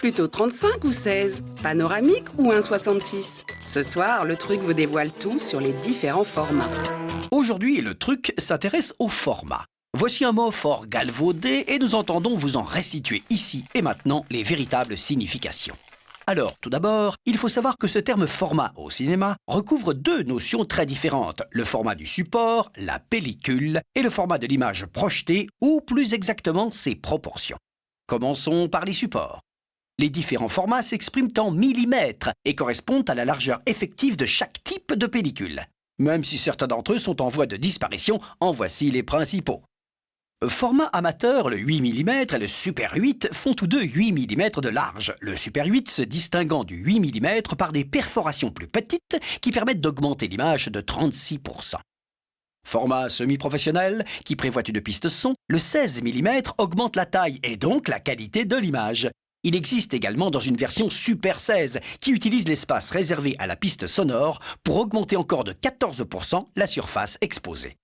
Plutôt 35 ou 16? Panoramique ou 1,66? Ce soir, le truc vous dévoile tout sur les différents formats. Aujourd'hui, le truc s'intéresse au format. Voici un mot fort galvaudé et nous entendons vous en restituer ici et maintenant les véritables significations. Alors, tout d'abord, il faut savoir que ce terme format au cinéma recouvre deux notions très différentes, le format du support, la pellicule, et le format de l'image projetée, ou plus exactement ses proportions. Commençons par les supports. Les différents formats s'expriment en millimètres et correspondent à la largeur effective de chaque type de pellicule. Même si certains d'entre eux sont en voie de disparition, en voici les principaux. Format amateur, le 8 mm et le Super 8 font tous deux 8 mm de large, le Super 8 se distinguant du 8 mm par des perforations plus petites qui permettent d'augmenter l'image de 36%. Format semi-professionnel, qui prévoit une piste son, le 16 mm augmente la taille et donc la qualité de l'image. Il existe également dans une version Super 16 qui utilise l'espace réservé à la piste sonore pour augmenter encore de 14% la surface exposée.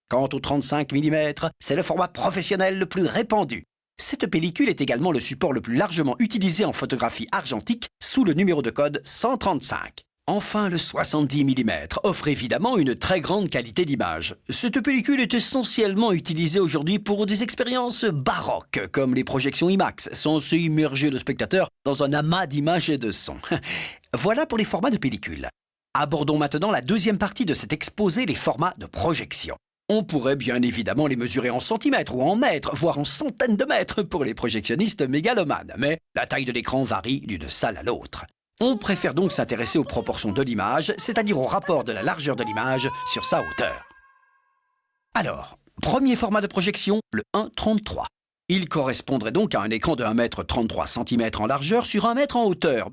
Quant au 35 mm, c'est le format professionnel le plus répandu. Cette pellicule est également le support le plus largement utilisé en photographie argentique sous le numéro de code 135. Enfin, le 70 mm offre évidemment une très grande qualité d'image. Cette pellicule est essentiellement utilisée aujourd'hui pour des expériences baroques, comme les projections IMAX, censées immerger le spectateur dans un amas d'images et de sons. Voilà pour les formats de pellicule. Abordons maintenant la deuxième partie de cet exposé, les formats de projection. On pourrait bien évidemment les mesurer en centimètres ou en mètres, voire en centaines de mètres pour les projectionnistes mégalomanes, mais la taille de l'écran varie d'une salle à l'autre. On préfère donc s'intéresser aux proportions de l'image, c'est-à-dire au rapport de la largeur de l'image sur sa hauteur. Alors, premier format de projection, le 1,33. Il correspondrait donc à un écran de 1,33 m en largeur sur 1 m en hauteur.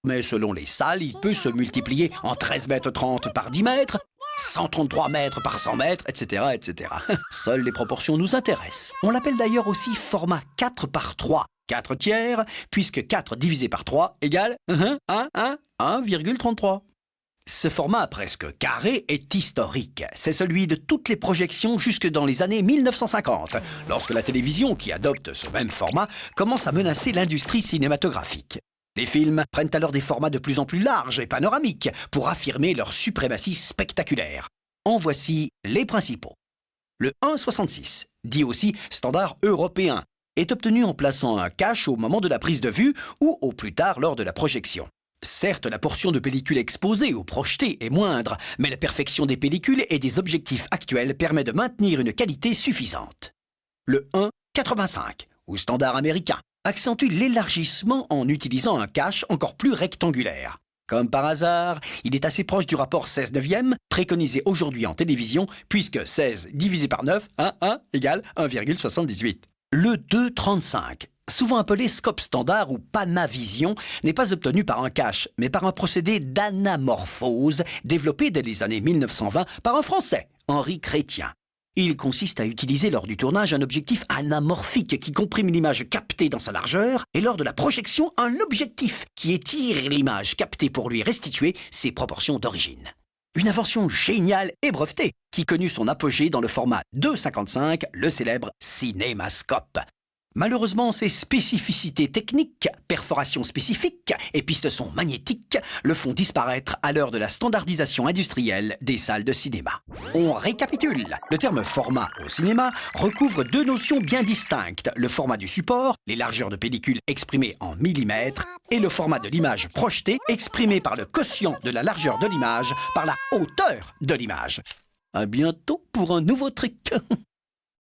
Mais selon les salles, il peut se multiplier en 13,30 m par 10 mètres, 133 mètres par 100 mètres, etc., etc. Seules les proportions nous intéressent. On l'appelle d'ailleurs aussi format 4 par 3, 4 tiers, puisque 4 divisé par 3 égale 1,33. Ce format presque carré est historique. C'est celui de toutes les projections jusque dans les années 1950, lorsque la télévision, qui adopte ce même format, commence à menacer l'industrie cinématographique. Les films prennent alors des formats de plus en plus larges et panoramiques pour affirmer leur suprématie spectaculaire. En voici les principaux. Le 1,66, dit aussi standard européen, est obtenu en plaçant un cache au moment de la prise de vue ou au plus tard lors de la projection. Certes, la portion de pellicule exposée ou projetée est moindre, mais la perfection des pellicules et des objectifs actuels permet de maintenir une qualité suffisante. Le 1,85, ou standard américain, accentue l'élargissement en utilisant un cache encore plus rectangulaire. Comme par hasard, il est assez proche du rapport 16/9 préconisé aujourd'hui en télévision, puisque 16 divisé par 9, égale 1,78. Le 2,35, souvent appelé scope standard ou Panavision, n'est pas obtenu par un cache, mais par un procédé d'anamorphose développé dès les années 1920 par un Français, Henri Chrétien. Il consiste à utiliser lors du tournage un objectif anamorphique qui comprime l'image captée dans sa largeur et lors de la projection un objectif qui étire l'image captée pour lui restituer ses proportions d'origine. Une invention géniale et brevetée qui connut son apogée dans le format 2,55, le célèbre cinémascope. Malheureusement, ses spécificités techniques, perforations spécifiques et pistes son magnétiques le font disparaître à l'heure de la standardisation industrielle des salles de cinéma. On récapitule. Le terme format au cinéma recouvre deux notions bien distinctes, le format du support, les largeurs de pellicule exprimées en millimètres, et le format de l'image projetée exprimé par le quotient de la largeur de l'image par la hauteur de l'image. À bientôt pour un nouveau truc.